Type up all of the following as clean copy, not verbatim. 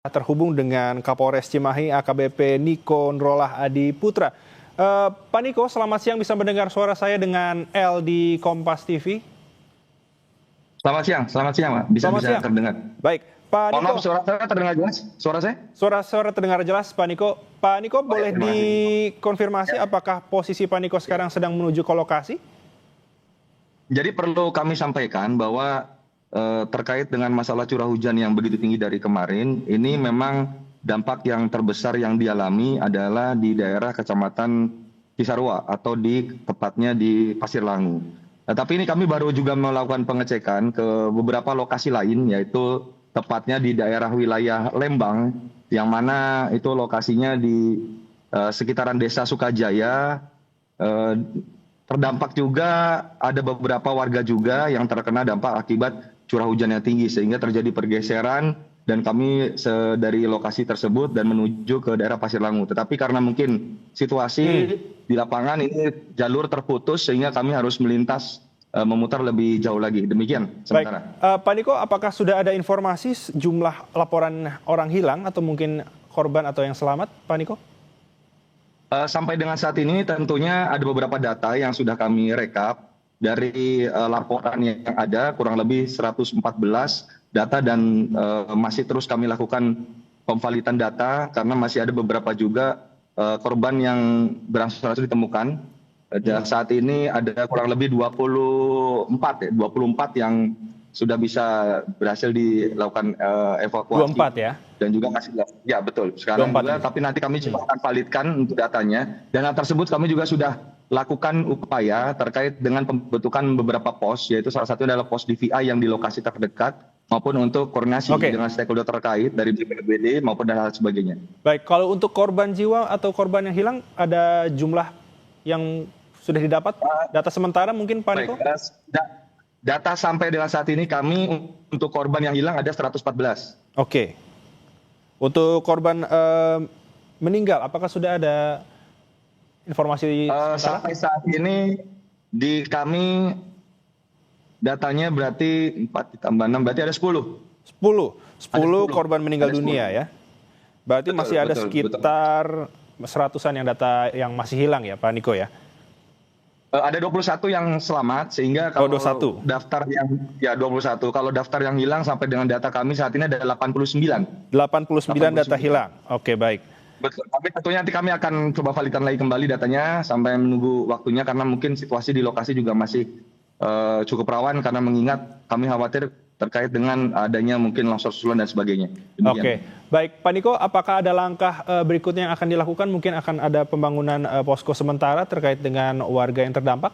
Terhubung dengan Kapolres Cimahi AKBP Niko Nurullah Adiputra. Pak Niko, selamat siang, bisa mendengar suara saya dengan L di Kompas TV? Selamat siang, Pak. Bisa terdengar. Baik, Pak Mohon Niko. maaf, suara saya terdengar jelas? Suara saya? Suara terdengar jelas, Pak Niko. Pak Niko, boleh dikonfirmasi apakah posisi Pak Niko sekarang sedang menuju ke lokasi? Jadi perlu kami sampaikan bahwa terkait dengan masalah curah hujan yang begitu tinggi dari kemarin, ini memang dampak yang terbesar yang dialami adalah di daerah Kecamatan Cisarua atau tepatnya di Pasir Langu. Nah, tapi ini kami baru juga melakukan pengecekan ke beberapa lokasi lain, yaitu tepatnya di daerah wilayah Lembang, yang mana itu lokasinya di sekitaran Desa Sukajaya. Terdampak juga ada beberapa warga juga yang terkena dampak akibat curah hujan yang tinggi, sehingga terjadi pergeseran dan kami dari lokasi tersebut dan menuju ke daerah Pasir Langu. Tetapi karena mungkin situasi di lapangan ini jalur terputus, sehingga kami harus melintas memutar lebih jauh lagi. Demikian sementara. Baik, Pak Niko, apakah sudah ada informasi jumlah laporan orang hilang atau mungkin korban atau yang selamat, Pak Niko? Sampai dengan saat ini tentunya ada beberapa data yang sudah kami rekap dari laporan yang ada, kurang lebih 114 data, dan masih terus kami lakukan pemvalidan data karena masih ada beberapa juga korban yang berangsur-angsur ditemukan. Dan saat ini ada kurang lebih 24 yang sudah bisa berhasil dilakukan evakuasi. 24 ya? Dan juga masih, ya betul, sekarang juga, tapi nanti kami coba akan validkan untuk datanya. Dan hal tersebut kami juga sudah lakukan upaya terkait dengan pembentukan beberapa pos, yaitu salah satunya adalah pos DVI yang di lokasi terdekat, maupun untuk koordinasi dengan stakeholder terkait dari BPBD maupun dan hal sebagainya. Baik, kalau untuk korban jiwa atau korban yang hilang, ada jumlah yang sudah didapat? Data sementara mungkin, Pak Niko? Data sampai dengan saat ini kami untuk korban yang hilang ada 114. Oke. Untuk korban meninggal, apakah sudah ada informasi sampai saat ini di kami datanya berarti 4 ditambah 6 berarti ada 10. 10 korban meninggal dunia ya. Berarti masih ada sekitar 100-an yang data yang masih hilang ya, Pak Niko ya. Ada 21 yang selamat, sehingga kalau daftar yang 21, kalau daftar yang hilang sampai dengan data kami saat ini ada 89. 89 data hilang. Oke, baik. Betul. Tapi tentunya nanti kami akan coba validan lagi kembali datanya sampai menunggu waktunya, karena mungkin situasi di lokasi juga masih cukup rawan, karena mengingat kami khawatir terkait dengan adanya mungkin longsor susulan dan sebagainya. Demikian. Oke, baik Pak Niko, apakah ada langkah berikutnya yang akan dilakukan? Mungkin akan ada pembangunan posko sementara terkait dengan warga yang terdampak?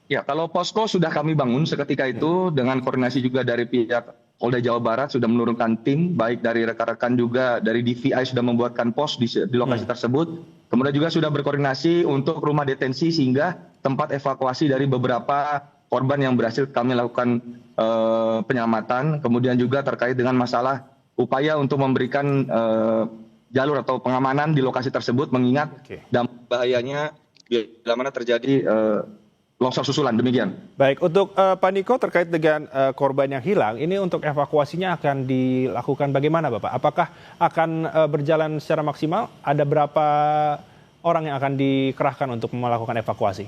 Ya, kalau posko sudah kami bangun seketika itu dengan koordinasi juga dari pihak Polda Jawa Barat, sudah menurunkan tim, baik dari rekan-rekan juga dari DVI sudah membuatkan pos di lokasi tersebut. Kemudian juga sudah berkoordinasi untuk rumah detensi, sehingga tempat evakuasi dari beberapa korban yang berhasil kami lakukan penyelamatan. Kemudian juga terkait dengan masalah upaya untuk memberikan jalur atau pengamanan di lokasi tersebut, mengingat dampak bahayanya bila mana terjadi longsor susulan. Demikian. Baik, untuk Pak Niko terkait dengan korban yang hilang, ini untuk evakuasinya akan dilakukan bagaimana Bapak? Apakah akan berjalan secara maksimal? Ada berapa orang yang akan dikerahkan untuk melakukan evakuasi?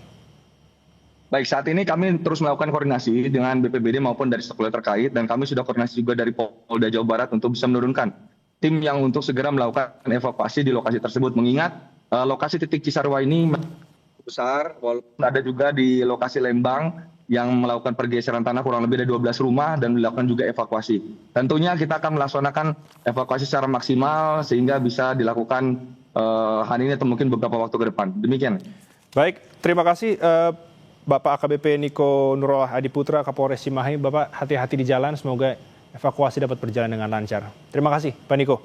Baik, saat ini kami terus melakukan koordinasi dengan BPBD maupun dari stakeholder terkait, dan kami sudah koordinasi juga dari Polda Jawa Barat untuk bisa menurunkan tim yang untuk segera melakukan evakuasi di lokasi tersebut. Mengingat lokasi titik Cisarua ini besar, walaupun ada juga di lokasi Lembang yang melakukan pergeseran tanah kurang lebih ada 12 rumah dan dilakukan juga evakuasi. Tentunya kita akan melaksanakan evakuasi secara maksimal sehingga bisa dilakukan hari ini atau mungkin beberapa waktu ke depan. Demikian. Baik, terima kasih Bapak AKBP Niko Nurullah Adiputra, Kapolres Cimahi. Bapak hati-hati di jalan, semoga evakuasi dapat berjalan dengan lancar. Terima kasih Pak Niko.